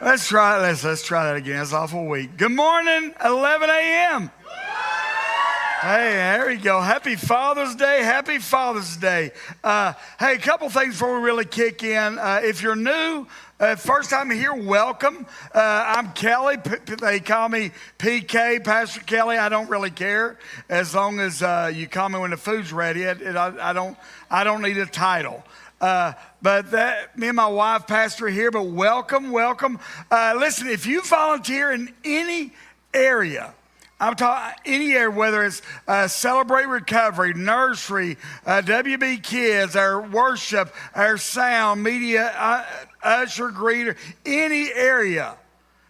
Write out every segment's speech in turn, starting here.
Let's try that again. It's awful weak. Good morning, 11 a.m. Hey, there we go. Happy Father's Day. Happy Father's Day. Hey, a couple things before we really kick in. If you're new, first time here, welcome. I'm Kelly. They call me PK, Pastor Kelly. I don't really care as long as you call me when the food's ready. I don't need a title. But me and my wife, Pastor, are here. But welcome. Listen, if you volunteer in any area, I'm talking any area, whether it's Celebrate Recovery, Nursery, WB Kids, our worship, our sound, media, usher, greeter, any area.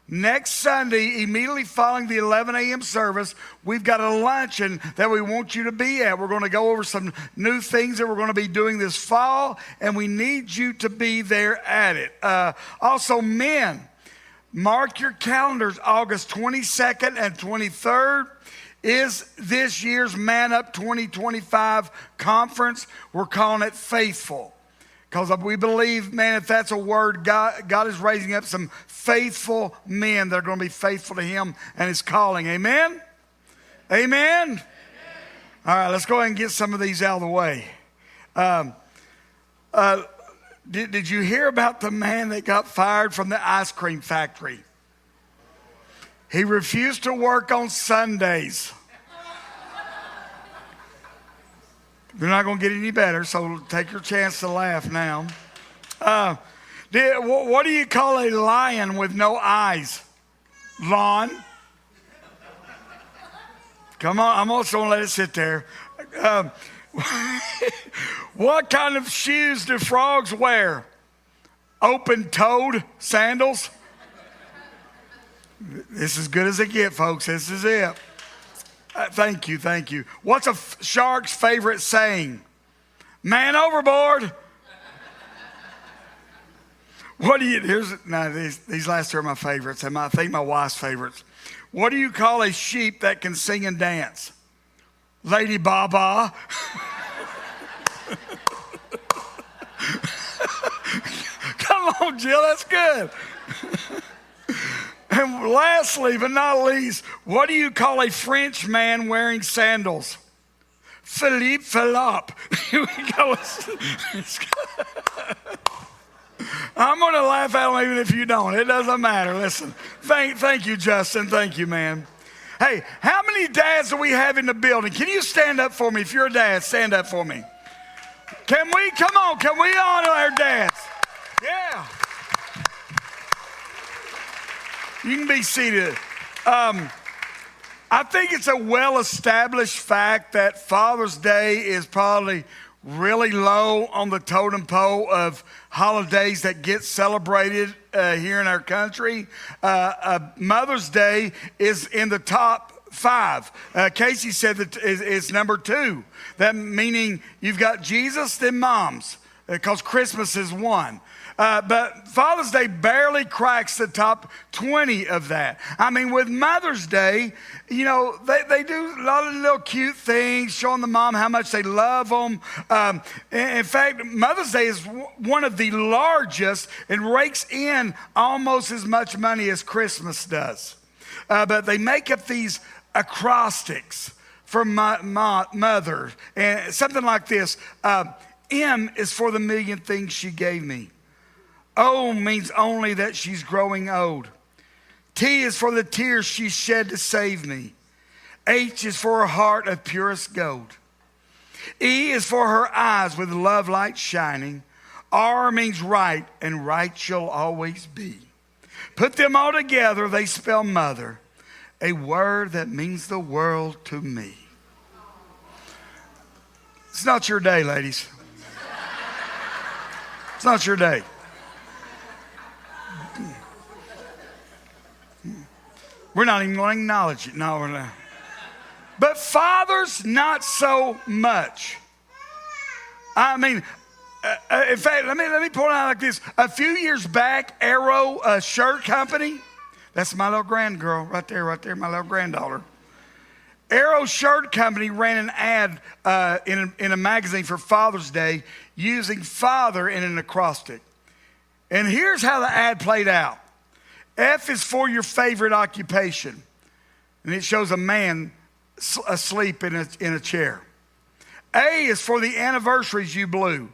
Next Sunday, immediately following the 11 a.m. service, we've got a luncheon that we want you to be at. We're going to go over some new things that we're going to be doing this fall, and we need you to be there at it. Also, men, mark your calendars. August 22nd and 23rd is this year's Man Up 2025 conference. We're calling it Faithful. Because we believe, man, if that's a word, God is raising up some faithful men that are going to be faithful to Him and His calling. Amen? Amen? All right, let's go ahead and get some of these out of the way. Did you hear about the man that got fired from the ice cream factory? He refused to work on Sundays. They're not going to get any better, so take your chance to laugh now. What do you call a lion with no eyes? Lawn. Come on, I'm also going to let it sit there. What kind of shoes do frogs wear? Open-toed sandals? This is as good as it gets, folks. This is it. Thank you. What's a shark's favorite saying? Man overboard. These last two are my favorites, and I think my wife's favorites. What do you call a sheep that can sing and dance? Lady Baba. Come on, Jill, that's good. And lastly, but not least, what do you call a French man wearing sandals? Philippe Philip. Here we go. I'm going to laugh at him even if you don't. It doesn't matter. Listen, thank you, Justin. Thank you, man. Hey, how many dads do we have in the building? Can you stand up for me? If you're a dad, stand up for me. Can we honor our dads? Yeah. You can be seated. I think it's a well-established fact that Father's Day is probably really low on the totem pole of holidays that get celebrated here in our country. Mother's Day is in the top 5. Casey said that it's number 2. That meaning you've got Jesus, then moms, because Christmas is 1. But Father's Day barely cracks the top 20 of that. I mean, with Mother's Day, you know, they do a lot of little cute things, showing the mom how much they love them. In fact, Mother's Day is one of the largest and rakes in almost as much money as Christmas does. But they make up these acrostics for mother. And something like this. M is for the million things she gave me. O means only that she's growing old. T is for the tears she shed to save me. H is for her heart of purest gold. E is for her eyes with love light shining. R means right, and right she'll always be. Put them all together, they spell mother, a word that means the world to me. It's not your day, ladies. It's not your day. We're not even going to acknowledge it. No, we're not. But fathers, not so much. I mean, in fact, let me point out like this. A few years back, Arrow Shirt Company, that's my little grandgirl right there, my little granddaughter. Arrow Shirt Company ran an ad in a magazine for Father's Day using father in an acrostic. And here's how the ad played out. F is for your favorite occupation. And it shows a man asleep in a chair. A is for the anniversaries you blew.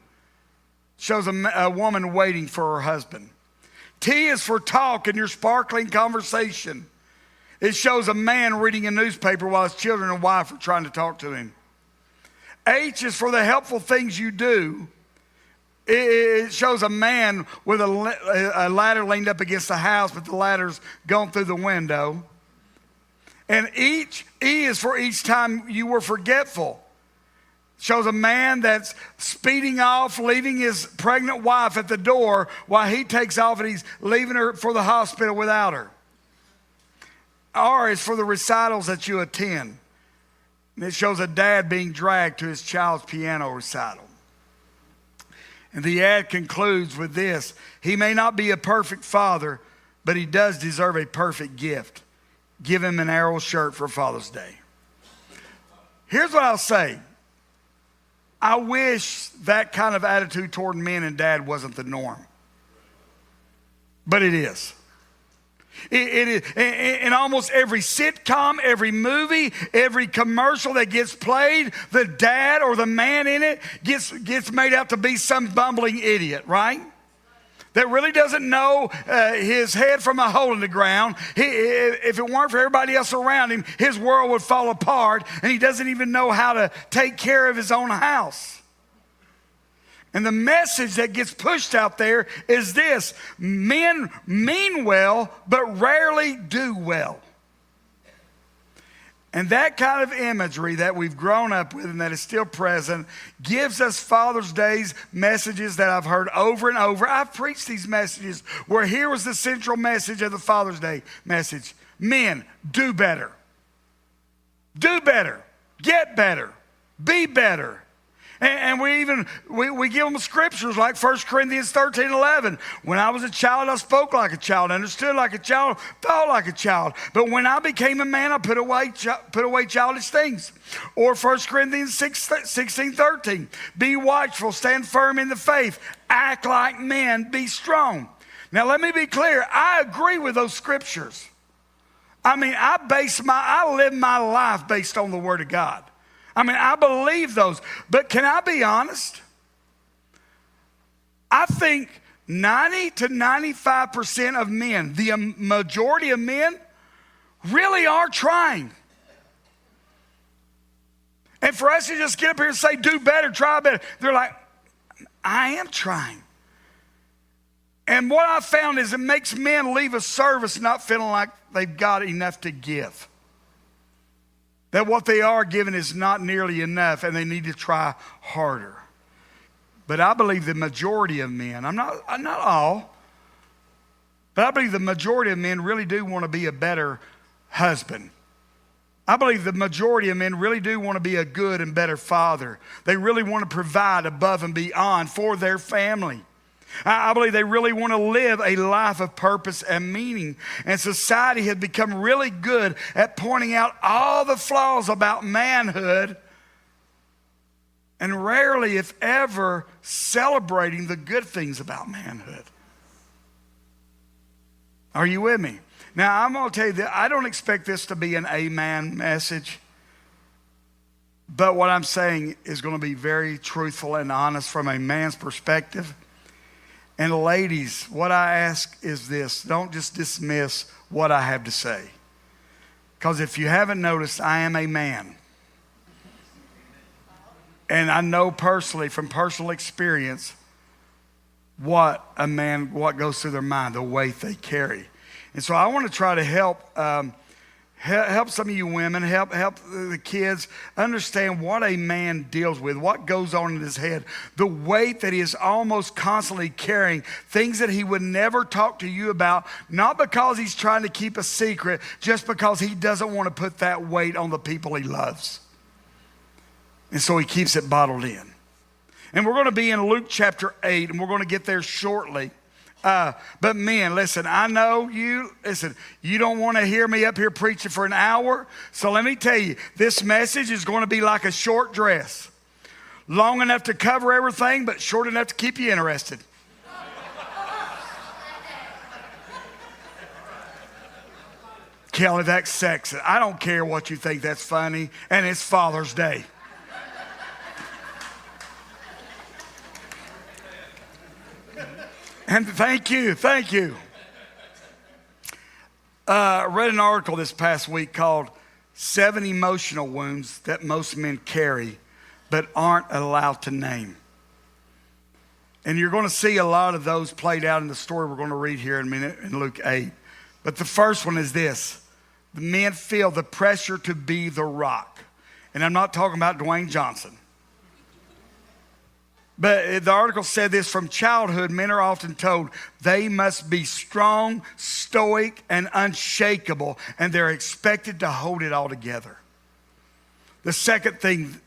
Shows a woman waiting for her husband. T is for talk in your sparkling conversation. It shows a man reading a newspaper while his children and wife are trying to talk to him. H is for the helpful things you do. It shows a man with a ladder leaned up against the house, but the ladder's gone through the window. And E is for each time you were forgetful. Shows a man that's speeding off, leaving his pregnant wife at the door while he takes off and he's leaving her for the hospital without her. R is for the recitals that you attend. And it shows a dad being dragged to his child's piano recital. And the ad concludes with this: he may not be a perfect father, but he does deserve a perfect gift. Give him an arrow shirt for Father's Day. Here's what I'll say. I wish that kind of attitude toward men and dad wasn't the norm. But it is. It is. In almost every sitcom, every movie, every commercial that gets played, the dad or the man in it gets made out to be some bumbling idiot, right? That really doesn't know his head from a hole in the ground. If it weren't for everybody else around him, his world would fall apart, and he doesn't even know how to take care of his own house. And the message that gets pushed out there is this: men mean well, but rarely do well. And that kind of imagery that we've grown up with and that is still present gives us Father's Day's messages that I've heard over and over. I've preached these messages where here was the central message of the Father's Day message: men, do better. Do better. Get better. Be better. And we give them scriptures like 1 Corinthians 13:11. When I was a child, I spoke like a child, understood like a child, thought like a child. But when I became a man, I put away childish things. Or 1 Corinthians 16:13. Be watchful, stand firm in the faith, act like men, be strong. Now let me be clear. I agree with those scriptures. I mean, I live my life based on the Word of God. I mean, I believe those. But can I be honest? I think 90 to 95% of men, the majority of men, really are trying. And for us to just get up here and say, do better, try better, they're like, I am trying. And what I found is it makes men leave a service not feeling like they've got enough to give. That what they are giving is not nearly enough and they need to try harder. But I believe the majority of men, I'm not all, but I believe the majority of men really do want to be a better husband. I believe the majority of men really do want to be a good and better father. They really want to provide above and beyond for their family. I believe they really want to live a life of purpose and meaning. And society has become really good at pointing out all the flaws about manhood and rarely, if ever, celebrating the good things about manhood. Are you with me? Now, I'm going to tell you that I don't expect this to be an amen message. But what I'm saying is going to be very truthful and honest from a man's perspective. And ladies, what I ask is this: don't just dismiss what I have to say. Because if you haven't noticed, I am a man. And I know personally, from personal experience, what goes through their mind, the weight they carry. And so I want to try to help some of you women, help the kids understand what a man deals with, what goes on in his head, the weight that he is almost constantly carrying, things that he would never talk to you about, not because he's trying to keep a secret, just because he doesn't want to put that weight on the people he loves. And so he keeps it bottled in. And we're going to be in Luke chapter 8, and we're going to get there shortly. But men, listen, I know you don't want to hear me up here preaching for an hour. So let me tell you, this message is going to be like a short dress. Long enough to cover everything, but short enough to keep you interested. Kelly, that's sexy. I don't care what you think that's funny, and it's Father's Day. And thank you. I read an article this past week called 7 Emotional Wounds That Most Men Carry But Aren't Allowed to Name. And you're going to see a lot of those played out in the story we're going to read here in a minute in Luke 8. But the first one is this. The men feel the pressure to be the rock. And I'm not talking about Dwayne Johnson. But the article said this: from childhood, men are often told they must be strong, stoic, and unshakable, and they're expected to hold it all together. The second thing,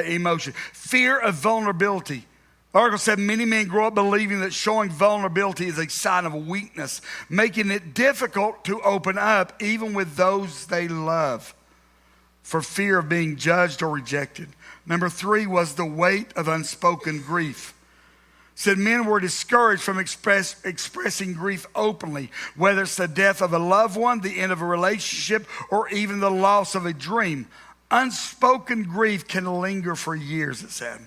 emotion, fear of vulnerability. The article said many men grow up believing that showing vulnerability is a sign of weakness, making it difficult to open up even with those they love for fear of being judged or rejected. Number 3 was the weight of unspoken grief. It said men were discouraged from expressing grief openly, whether it's the death of a loved one, the end of a relationship, or even the loss of a dream. Unspoken grief can linger for years, it said.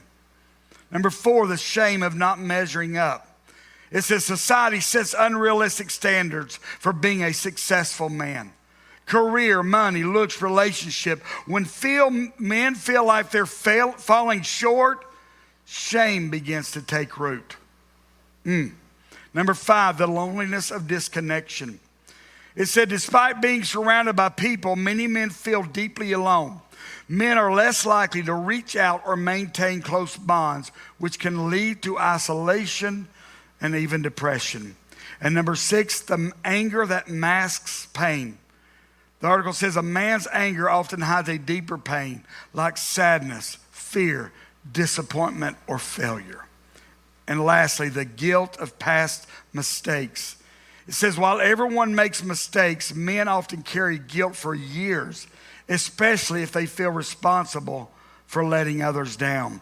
Number 4, the shame of not measuring up. It says society sets unrealistic standards for being a successful man. Career, money, looks, relationship. When men feel like they're falling short, shame begins to take root. Number 5, the loneliness of disconnection. It said, despite being surrounded by people, many men feel deeply alone. Men are less likely to reach out or maintain close bonds, which can lead to isolation and even depression. And number 6, the anger that masks pain. The article says a man's anger often hides a deeper pain, like sadness, fear, disappointment, or failure. And lastly, the guilt of past mistakes. It says while everyone makes mistakes, men often carry guilt for years, especially if they feel responsible for letting others down.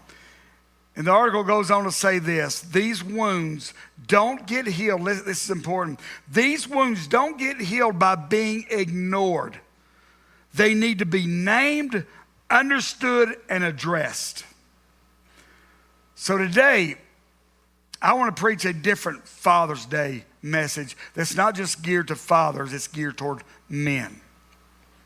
And the article goes on to say this: these wounds don't get healed. This is important. These wounds don't get healed by being ignored. They need to be named, understood, and addressed. So today, I want to preach a different Father's Day message that's not just geared to fathers, it's geared toward men.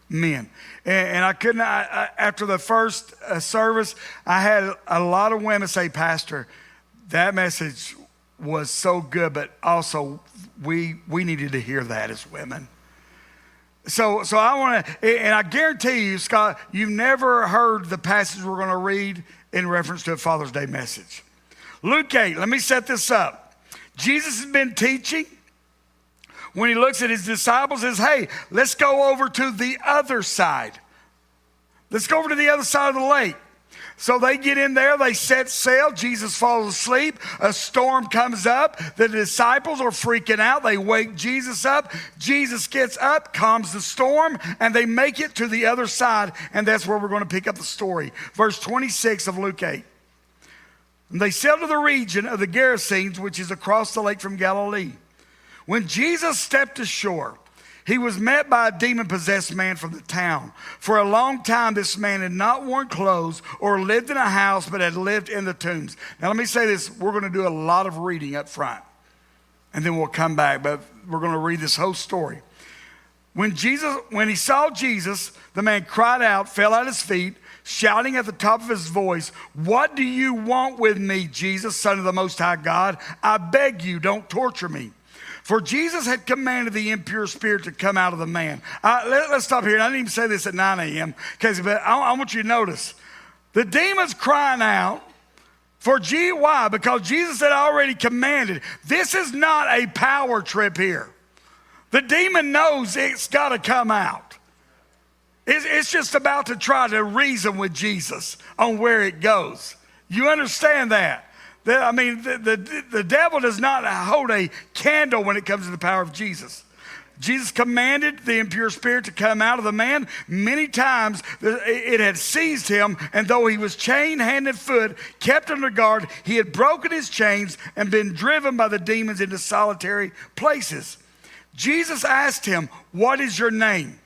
Men. And I couldn't, after the first service, I had a lot of women say, Pastor, that message was so good, but also we needed to hear that as women. So I want to, and I guarantee you, Scott, you've never heard the passage we're going to read in reference to a Father's Day message. Luke 8, let me set this up. Jesus has been teaching. When he looks at his disciples, says, hey, let's go over to the other side. Let's go over to the other side of the lake. So they get in there, they set sail. Jesus falls asleep. A storm comes up. The disciples are freaking out. They wake Jesus up. Jesus gets up, calms the storm, and they make it to the other side. And that's where we're going to pick up the story. Verse 26 of Luke 8. And they sailed to the region of the Gerasenes, which is across the lake from Galilee. When Jesus stepped ashore, he was met by a demon-possessed man from the town. For a long time, this man had not worn clothes or lived in a house, but had lived in the tombs. Now, let me say this. We're going to do a lot of reading up front, and then we'll come back, but we're going to read this whole story. When he saw Jesus, the man cried out, fell at his feet, shouting at the top of his voice, "What do you want with me, Jesus, Son of the Most High God? I beg you, don't torture me." For Jesus had commanded the impure spirit to come out of the man. Let's stop here. I didn't even say this at 9 a.m. But I want you to notice. The demon's crying out for why? Because Jesus had already commanded. This is not a power trip here. The demon knows it's got to come out. It's just about to try to reason with Jesus on where it goes. You understand that? The devil does not hold a candle when it comes to the power of Jesus. Jesus commanded the impure spirit to come out of the man. Many times it had seized him, and though he was chained hand and foot, kept under guard, he had broken his chains and been driven by the demons into solitary places. Jesus asked him, "What is your name?"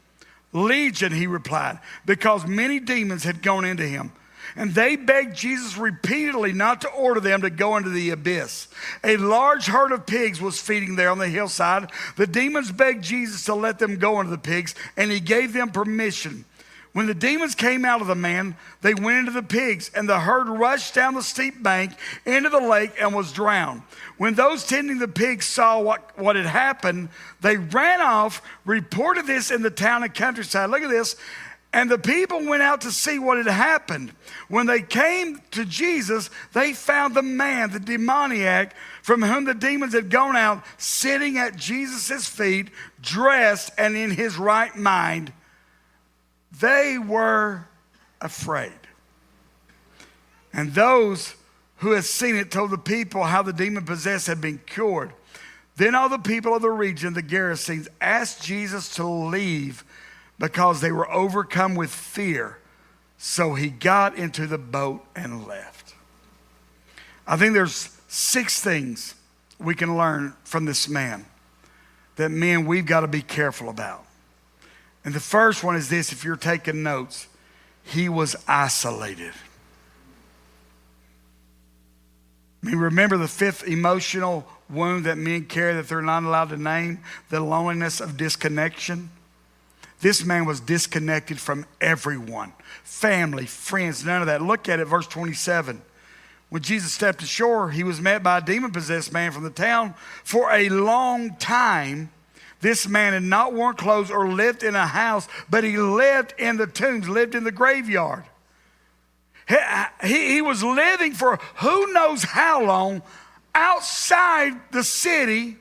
Legion, he replied, because many demons had gone into him. And they begged Jesus repeatedly not to order them to go into the abyss. A large herd of pigs was feeding there on the hillside. The demons begged Jesus to let them go into the pigs, and he gave them permission. When the demons came out of the man, they went into the pigs, and the herd rushed down the steep bank into the lake and was drowned. When those tending the pigs saw what had happened, they ran off, reported this in the town and countryside. Look at this. And the people went out to see what had happened. When they came to Jesus, they found the man, the demoniac, from whom the demons had gone out, sitting at Jesus' feet, dressed and in his right mind. They were afraid. And those who had seen it told the people how the demon-possessed had been cured. Then all the people of the region, the Gerasenes, asked Jesus to leave because they were overcome with fear. So he got into the boat and left. I think there's 6 things we can learn from this man that, men, we've got to be careful about. And the first one is this, if you're taking notes: he was isolated. I mean, remember the 5th emotional wound that men carry that they're not allowed to name? The loneliness of disconnection. This man was disconnected from everyone, family, friends, none of that. Look at it, verse 27. When Jesus stepped ashore, he was met by a demon-possessed man from the town. For a long time, this man had not worn clothes or lived in a house, but he lived in the tombs, lived in the graveyard. He was living for who knows how long outside the city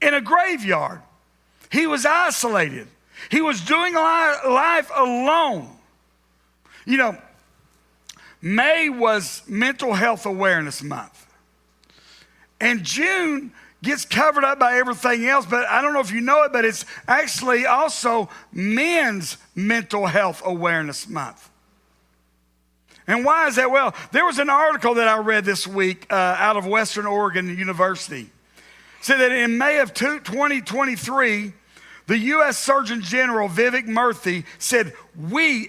in a graveyard. He was isolated. He was doing life alone. You know, May was Mental Health Awareness Month. And June gets covered up by everything else, but I don't know if you know it, but it's actually also Men's Mental Health Awareness Month. And why is that? Well, there was an article that I read this week out of Western Oregon University. It said that in May of 2023, the U.S. Surgeon General, Vivek Murthy, said,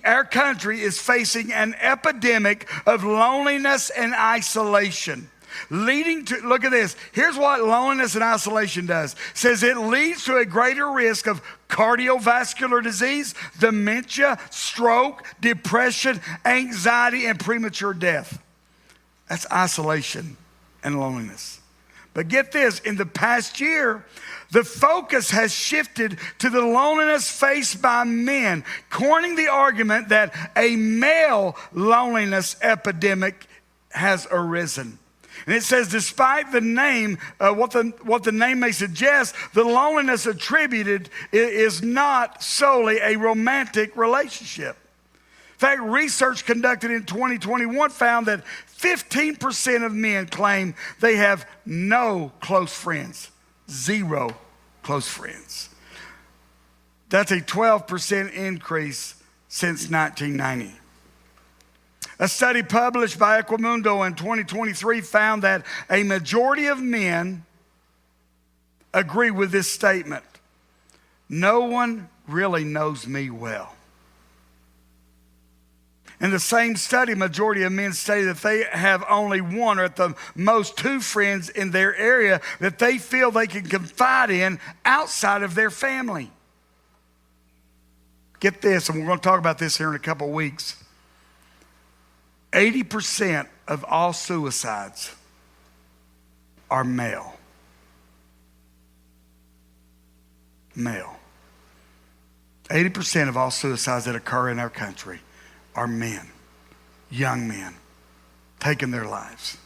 our country is facing an epidemic of loneliness and isolation. Leading to, look at this, here's what loneliness and isolation does. It says it leads to a greater risk of cardiovascular disease, dementia, stroke, depression, anxiety, and premature death. That's isolation and loneliness. But get this, in the past year, the focus has shifted to the loneliness faced by men, coining the argument that a male loneliness epidemic has arisen. And it says, despite the name, what the name may suggest, the loneliness attributed is not solely a romantic relationship. In fact, research conducted in 2021 found that 15% of men claim they have no close friends, 0 close friends. That's a 12% increase since 1990. A study published by Equimundo in 2023 found that a majority of men agree with this statement: no one really knows me well. In the same study, majority of men say that they have only one or at the most 2 friends in their area that they feel they can confide in outside of their family. Get this, and we're going to talk about this here in a couple weeks. 80% of all suicides are male. Male. 80% of all suicides that occur in our country are men, young men, taking their lives.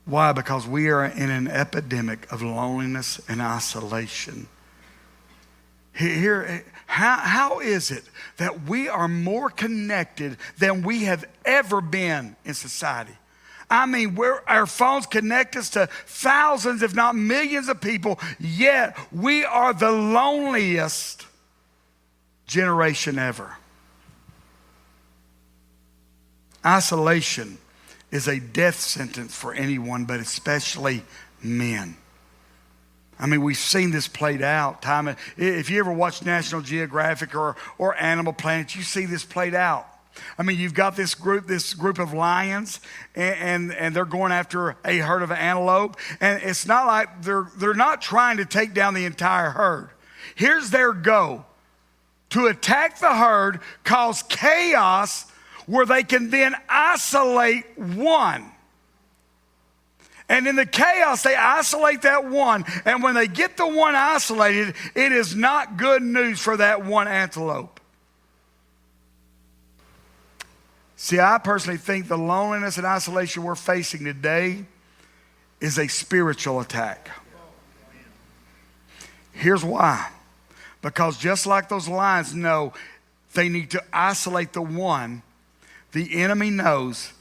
Why? Because we are in an epidemic of loneliness and isolation. Here, how is it that we are more connected than we have ever been in society? I mean, our phones connect us to thousands, if not millions of people, yet we are the loneliest generation ever. Isolation is a death sentence for anyone, but especially men. I mean, we've seen this played out time. If you ever watch National Geographic or Animal Planet, you see this played out. I mean, you've got this group of lions, and they're going after a herd of antelope. And it's not like they're not trying to take down the entire herd. Here's their goal: to attack the herd, cause chaos where they can then isolate one. And in the chaos, they isolate that one. And when they get the one isolated, it is not good news for that one antelope. See, I personally think the loneliness and isolation we're facing today is a spiritual attack. Here's why. Because just like those lions know they need to isolate the one, the enemy knows,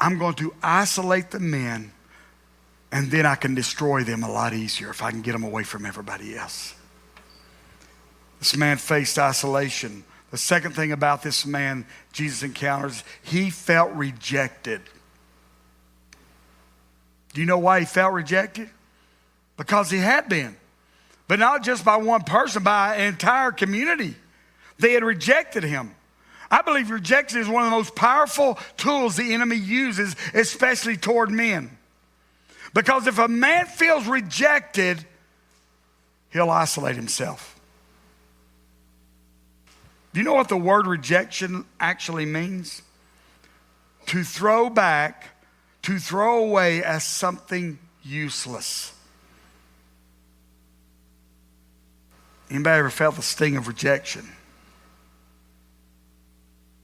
I'm going to isolate the men, and then I can destroy them a lot easier if I can get them away from everybody else. This man faced isolation. The second thing about this man Jesus encounters, he felt rejected. Do you know why he felt rejected? Because he had been. But not just by one person, by an entire community. They had rejected him. I believe rejection is one of the most powerful tools the enemy uses, especially toward men. Because if a man feels rejected, he'll isolate himself. Do you know what the word rejection actually means? To throw back, to throw away as something useless. Anybody ever felt the sting of rejection?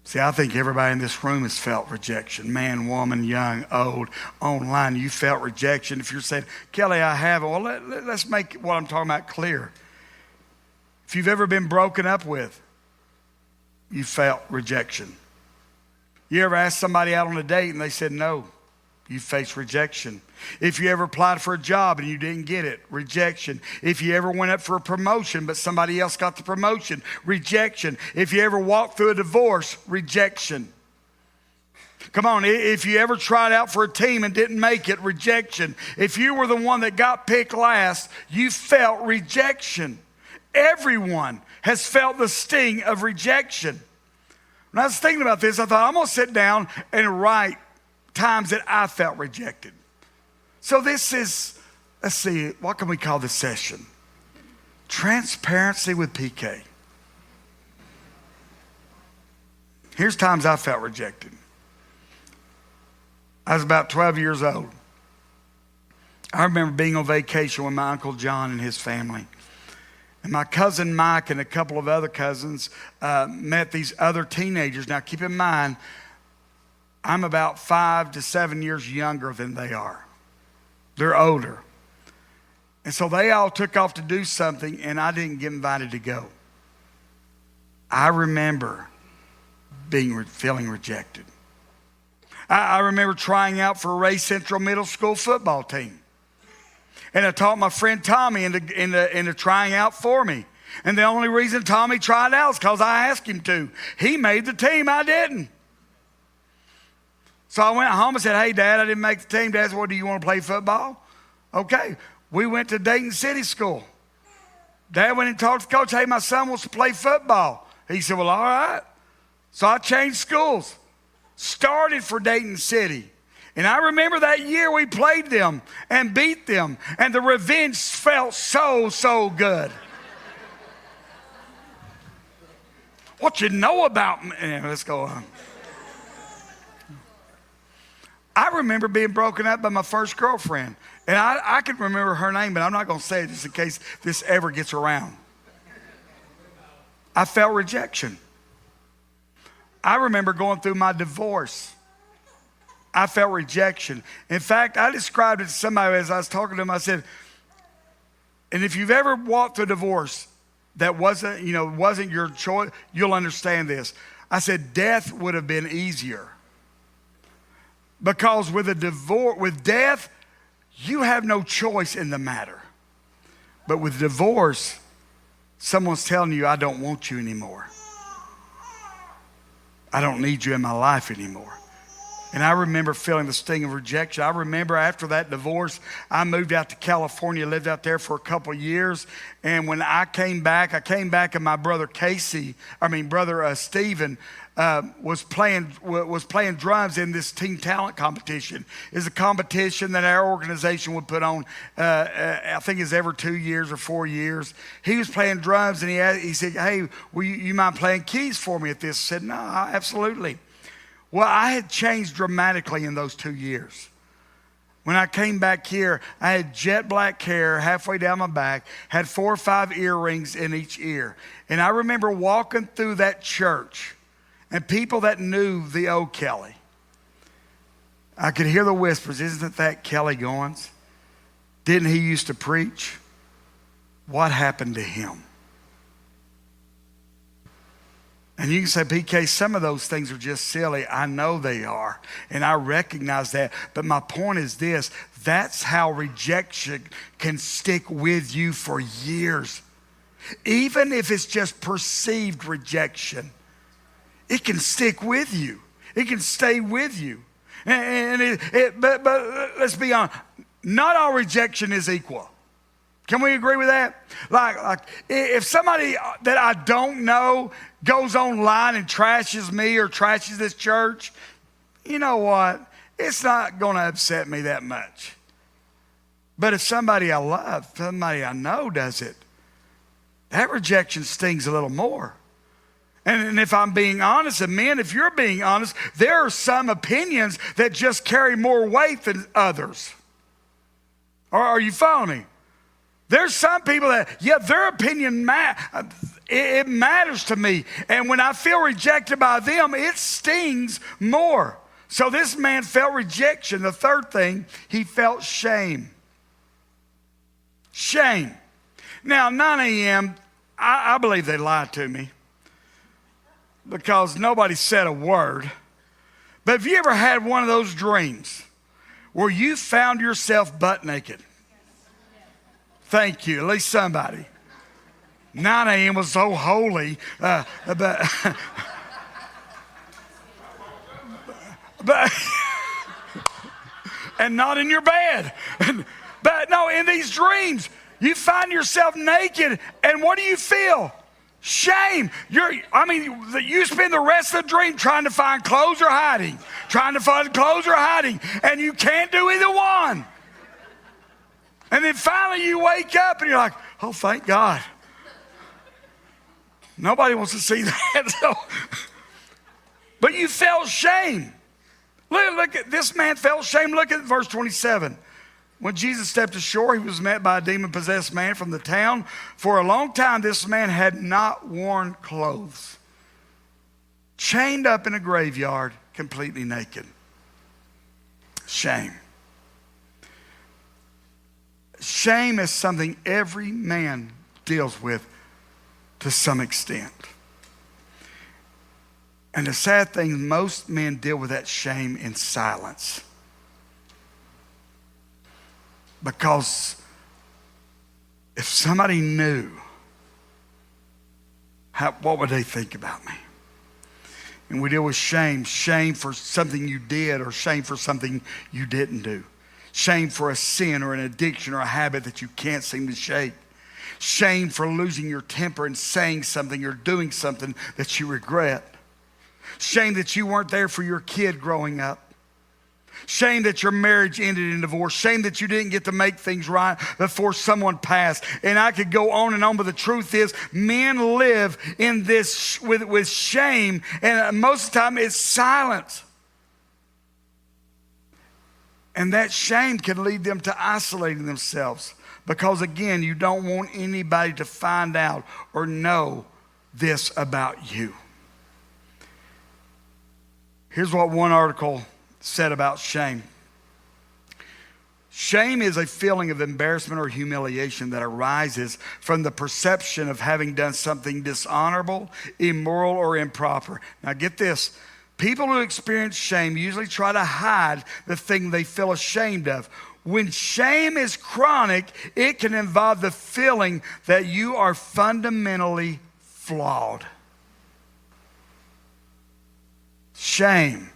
See, I think everybody in this room has felt rejection. Man, woman, young, old, online, you felt rejection. If you're saying, Kelly, I haven't, well, let's make what I'm talking about clear. If you've ever been broken up with, you felt rejection. You ever asked somebody out on a date and they said no, you faced rejection. If you ever applied for a job and you didn't get it, rejection. If you ever went up for a promotion but somebody else got the promotion, rejection. If you ever walked through a divorce, rejection. Come on, if you ever tried out for a team and didn't make it, rejection. If you were the one that got picked last, you felt rejection. Everyone has felt the sting of rejection. When I was thinking about this, I thought, I'm going to sit down and write times that I felt rejected. So this is, let's see, what can we call this session? Transparency with PK. Here's times I felt rejected. I was about 12 years old. I remember being on vacation with my Uncle John and his family. And my cousin Mike and a couple of other cousins met these other teenagers. Now keep in mind, I'm about 5 to 7 years younger than they are. They're older. And so they all took off to do something, and I didn't get invited to go. I remember feeling rejected. I remember trying out for Ray Central Middle School football team. And I taught my friend Tommy into trying out for me. And the only reason Tommy tried out is because I asked him to. He made the team, I didn't. So I went home and said, hey, Dad, I didn't make the team. Dad said, well, do you want to play football? Okay. We went to Dayton City School. Dad went and talked to the coach, hey, my son wants to play football. He said, well, all right. So I changed schools. Started for Dayton City. And I remember that year we played them and beat them. And the revenge felt so good. What you know about me? Yeah, let's go on. I remember being broken up by my first girlfriend. And I can remember her name, but I'm not going to say it just in case this ever gets around. I felt rejection. I remember going through my divorce. I felt rejection. In fact, I described it to somebody as I was talking to them. I said, and if you've ever walked through a divorce that wasn't your choice, you'll understand this. I said, death would have been easier. Because with death, you have no choice in the matter. But with divorce, someone's telling you, I don't want you anymore. I don't need you in my life anymore. And I remember feeling the sting of rejection. I remember after that divorce, I moved out to California, lived out there for a couple of years. And when I came back and my brother Stephen was playing drums in this teen talent competition. It's a competition that our organization would put on, I think it's every 2 years or 4 years. He was playing drums and he said, hey, will you mind playing keys for me at this? I said, no, absolutely. Well, I had changed dramatically in those 2 years. When I came back here, I had jet black hair halfway down my back, had 4 or 5 earrings in each ear. And I remember walking through that church and people that knew the old Kelly. I could hear the whispers, isn't that Kelly Goins? Didn't he used to preach? What happened to him? And you can say, PK, some of those things are just silly. I know they are, and I recognize that. But my point is this, that's how rejection can stick with you for years. Even if it's just perceived rejection, it can stick with you. It can stay with you. But let's be honest, not all rejection is equal. Can we agree with that? Like if somebody that I don't know goes online and trashes me or trashes this church, you know what? It's not going to upset me that much. But if somebody I love, somebody I know does it, that rejection stings a little more. And if I'm being honest, and men, if you're being honest, there are some opinions that just carry more weight than others. Or are you following me? There's some people that, their opinion, it matters to me. And when I feel rejected by them, it stings more. So this man felt rejection. The third thing, he felt shame. Shame. Now, 9 a.m., I believe they lied to me because nobody said a word. But have you ever had one of those dreams where you found yourself butt naked? Thank you, at least somebody. 9 a.m. was so holy, but and not in your bed. But no, in these dreams, you find yourself naked, and what do you feel? Shame. You spend the rest of the dream trying to find clothes or hiding, and you can't do either one. And then finally you wake up and you're like, oh, thank God. Nobody wants to see that. But you felt shame. Look at this man felt shame. Look at verse 27. When Jesus stepped ashore, he was met by a demon-possessed man from the town. For a long time, this man had not worn clothes. Chained up in a graveyard, completely naked. Shame. Shame is something every man deals with to some extent. And the sad thing, most men deal with that shame in silence. Because if somebody knew, what would they think about me? And we deal with shame. Shame for something you did or shame for something you didn't do. Shame for a sin or an addiction or a habit that you can't seem to shake. Shame for losing your temper and saying something or doing something that you regret. Shame that you weren't there for your kid growing up. Shame that your marriage ended in divorce. Shame that you didn't get to make things right before someone passed. And I could go on and on, but the truth is men live in this with shame, and most of the time it's silence. And that shame can lead them to isolating themselves because, again, you don't want anybody to find out or know this about you. Here's what one article said about shame. Shame is a feeling of embarrassment or humiliation that arises from the perception of having done something dishonorable, immoral, or improper. Now get this. People who experience shame usually try to hide the thing they feel ashamed of. When shame is chronic, it can involve the feeling that you are fundamentally flawed. Shame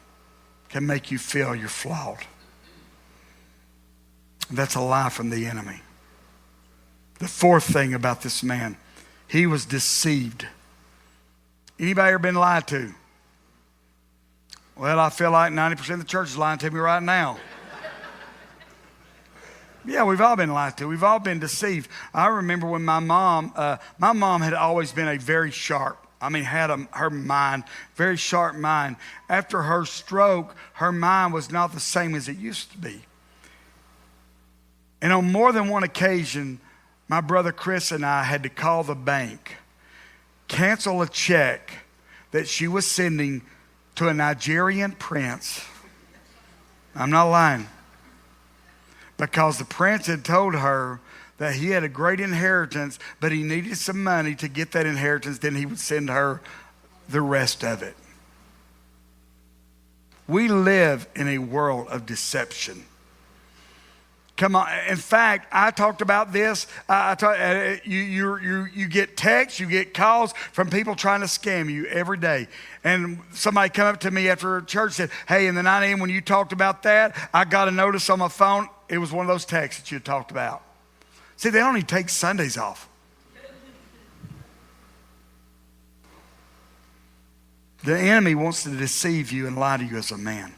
can make you feel you're flawed. That's a lie from the enemy. The fourth thing about this man, he was deceived. Anybody ever been lied to? Well, I feel like 90% of the church is lying to me right now. Yeah, we've all been lied to. We've all been deceived. I remember when my mom had always been a very sharp, her mind, very sharp mind. After her stroke, her mind was not the same as it used to be. And on more than one occasion, my brother Chris and I had to call the bank, cancel a check that she was sending to a Nigerian prince. I'm not lying. Because the prince had told her that he had a great inheritance, but he needed some money to get that inheritance, then he would send her the rest of it. We live in a world of deception. Come on. In fact, I talked about this. You get texts, you get calls from people trying to scam you every day. And somebody come up to me after church and said, hey, in the 9 a.m. when you talked about that, I got a notice on my phone. It was one of those texts that you had talked about. See, they only take Sundays off. The enemy wants to deceive you and lie to you as a man.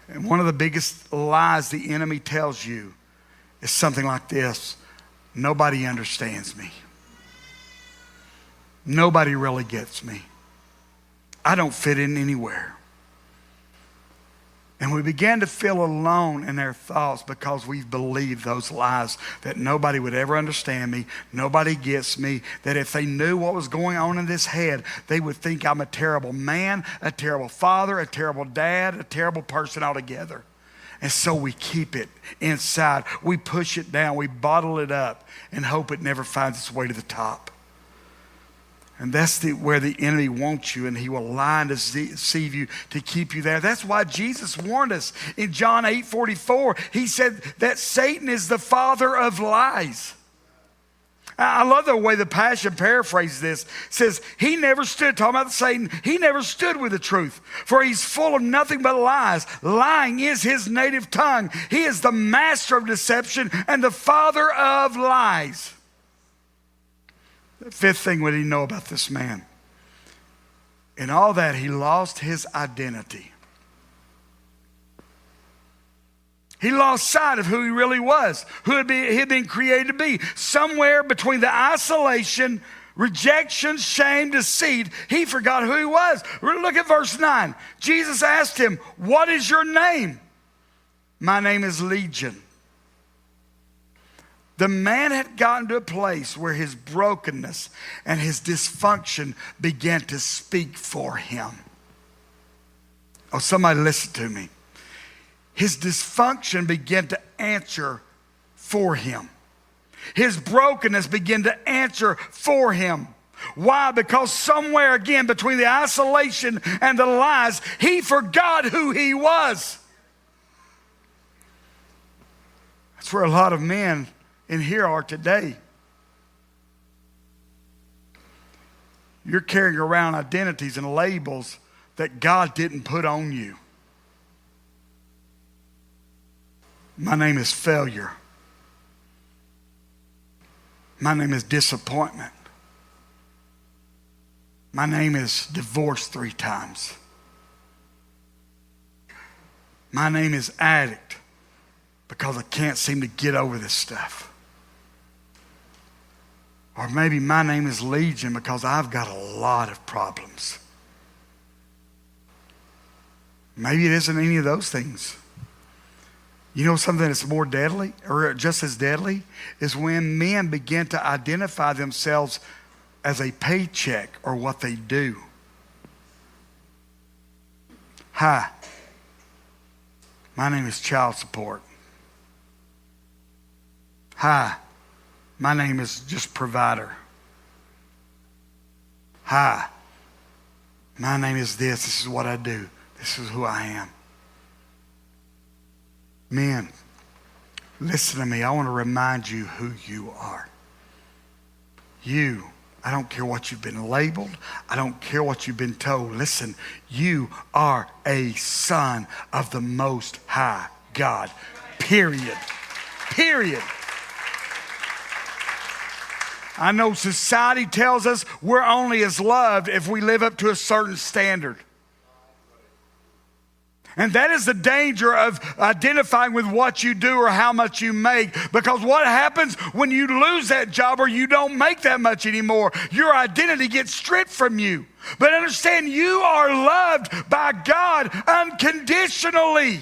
And one of the biggest lies the enemy tells you is something like this: nobody understands me. Nobody really gets me. I don't fit in anywhere. And we began to feel alone in our thoughts because we've believed those lies, that nobody would ever understand me, nobody gets me, that if they knew what was going on in this head, they would think I'm a terrible man, a terrible father, a terrible dad, a terrible person altogether. And so we keep it inside. We push it down. We bottle it up and hope it never finds its way to the top. And that's where the enemy wants you, and he will lie and deceive you to keep you there. That's why Jesus warned us in John 8:44. He said that Satan is the father of lies. I love the way the Passion paraphrases this. It says, he never stood, talking about Satan, he never stood with the truth, for he's full of nothing but lies. Lying is his native tongue. He is the master of deception and the father of lies. The fifth thing we need to know about this man. In all that, he lost his identity. He lost sight of who he really was, who he had been created to be. Somewhere between the isolation, rejection, shame, deceit, he forgot who he was. Look at verse 9. Jesus asked him, what is your name? My name is Legion. The man had gotten to a place where his brokenness and his dysfunction began to speak for him. Oh, somebody listen to me. His dysfunction began to answer for him. His brokenness began to answer for him. Why? Because somewhere again between the isolation and the lies, he forgot who he was. That's where a lot of men in here are today. You're carrying around identities and labels that God didn't put on you. My name is failure. My name is disappointment. My name is divorced 3 times. My name is addict because I can't seem to get over this stuff. Or maybe my name is Legion because I've got a lot of problems. Maybe it isn't any of those things. You know something that's more deadly, or just as deadly, is when men begin to identify themselves as a paycheck or what they do. Hi, my name is child support. Hi, my name is just provider. Hi, my name is this. This is what I do. This is who I am. Men, listen to me. I want to remind you who you are. You I don't care what you've been labeled. I don't care what you've been told. Listen, you are a son of the Most High God. Period. Period. I know society tells us we're only as loved if we live up to a certain standard. And that is the danger of identifying with what you do or how much you make. Because what happens when you lose that job or you don't make that much anymore? Your identity gets stripped from you. But understand, you are loved by God unconditionally.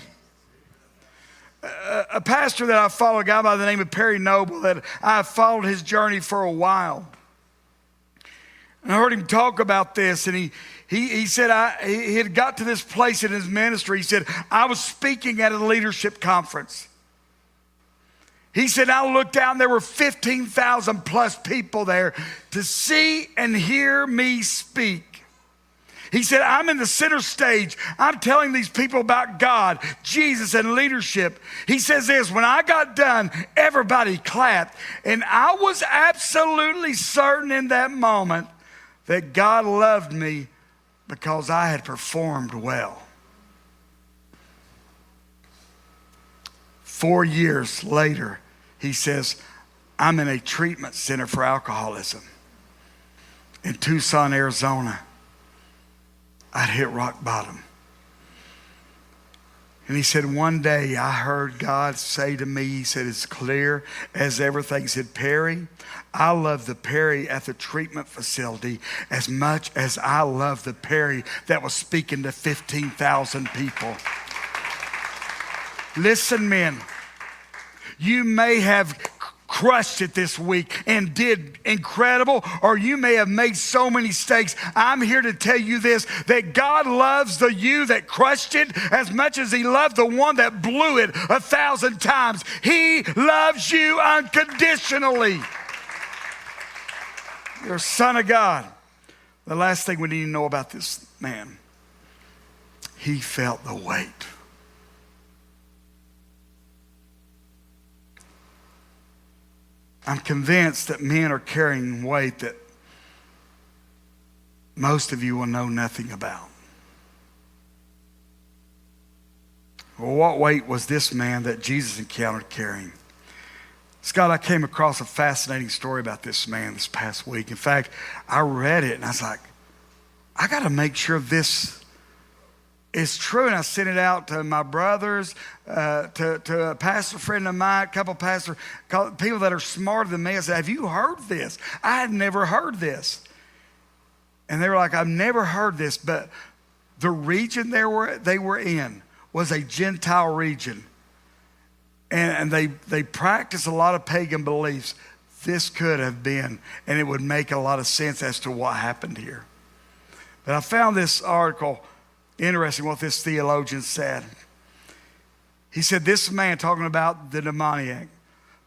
A pastor that I follow, a guy by the name of Perry Noble, that I followed his journey for a while. And I heard him talk about this, and he said he had got to this place in his ministry. He said, I was speaking at a leadership conference. He said, I looked out and there were 15,000 plus people there to see and hear me speak. He said, I'm in the center stage. I'm telling these people about God, Jesus, and leadership. He says this, when I got done, everybody clapped. And I was absolutely certain in that moment that God loved me because I had performed well. 4 years later, he says, I'm in a treatment center for alcoholism in Tucson, Arizona. I'd hit rock bottom. And he said, one day I heard God say to me, he said, it's clear as everything. He said, Perry, I love the Perry at the treatment facility as much as I love the Perry that was speaking to 15,000 people. Listen, men, you may have crushed it this week and did incredible, or you may have made so many mistakes. I'm here to tell you this, that God loves the you that crushed it as much as he loved the one that blew it 1,000 times. He loves you unconditionally. You're a son of God. The last thing we need to know about this man, he felt the weight. I'm convinced that men are carrying weight that most of you will know nothing about. Well, what weight was this man that Jesus encountered carrying? Scott, I came across a fascinating story about this man this past week. In fact, I read it and I was like, I got to make sure this is true. And I sent it out to my brothers, to a pastor friend of mine, a couple pastors, people that are smarter than me. I said, have you heard this? I had never heard this. And they were like, I've never heard this, but the region they were in was a Gentile region. And they practice a lot of pagan beliefs. This could have been, and it would make a lot of sense as to what happened here. But I found this article interesting, what this theologian said. He said this man, talking about the demoniac,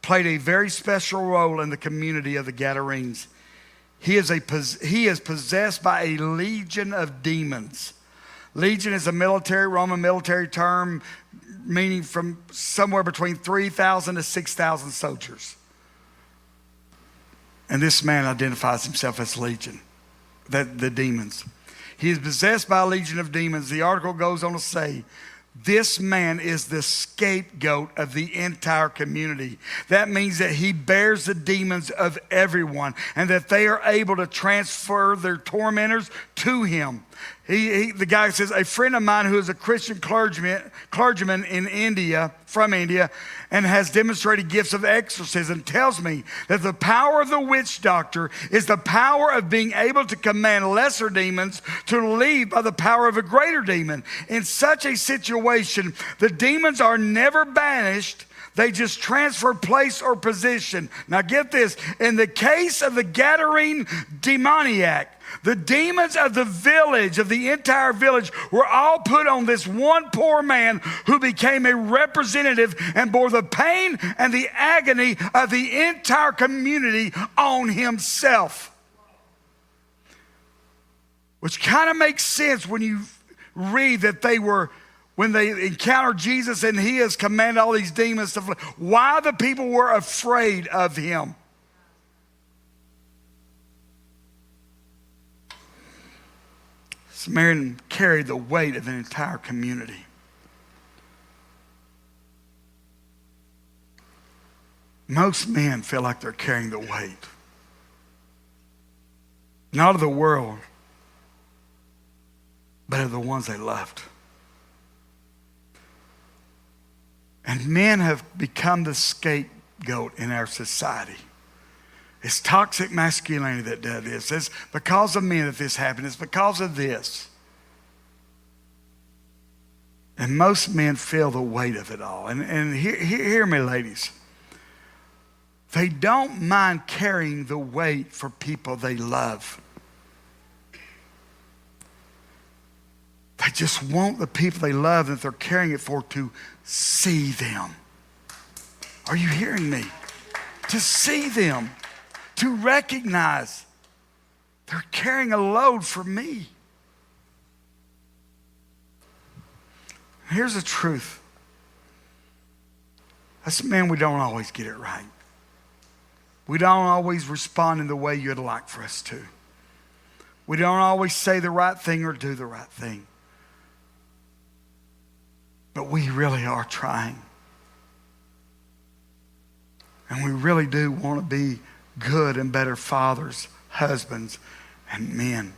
played a very special role in the community of the Gadarenes. He is possessed by a legion of demons. Legion is a Roman military term meaning from somewhere between 3,000 to 6,000 soldiers. And this man identifies himself as legion, the demons. He is possessed by a legion of demons. The article goes on to say, this man is the scapegoat of the entire community. That means that he bears the demons of everyone and that they are able to transfer their tormentors to him. The guy says, a friend of mine who is a Christian clergyman in India, from India, and has demonstrated gifts of exorcism, tells me that the power of the witch doctor is the power of being able to command lesser demons to leave by the power of a greater demon. In such a situation, the demons are never banished. They just transfer place or position. Now get this, in the case of the Gadarene demoniac, the demons of the village, of the entire village, were all put on this one poor man who became a representative and bore the pain and the agony of the entire community on himself. Which kind of makes sense when you read that when they encountered Jesus and he has commanded all these demons to flee, why the people were afraid of him. Samaritan carried the weight of an entire community. Most men feel like they're carrying the weight. Not of the world, but of the ones they loved. And men have become the scapegoat in our society. It's toxic masculinity that does this. It's because of men that this happened. It's because of this. And most men feel the weight of it all. And hear me, ladies. They don't mind carrying the weight for people they love. They just want the people they love that they're carrying it for to see them. Are you hearing me? To see them. To recognize they're carrying a load for me. Here's the truth. As men, we don't always get it right. We don't always respond in the way you'd like for us to. We don't always say the right thing or do the right thing. But we really are trying. And we really do want to be good and better fathers, husbands, and men.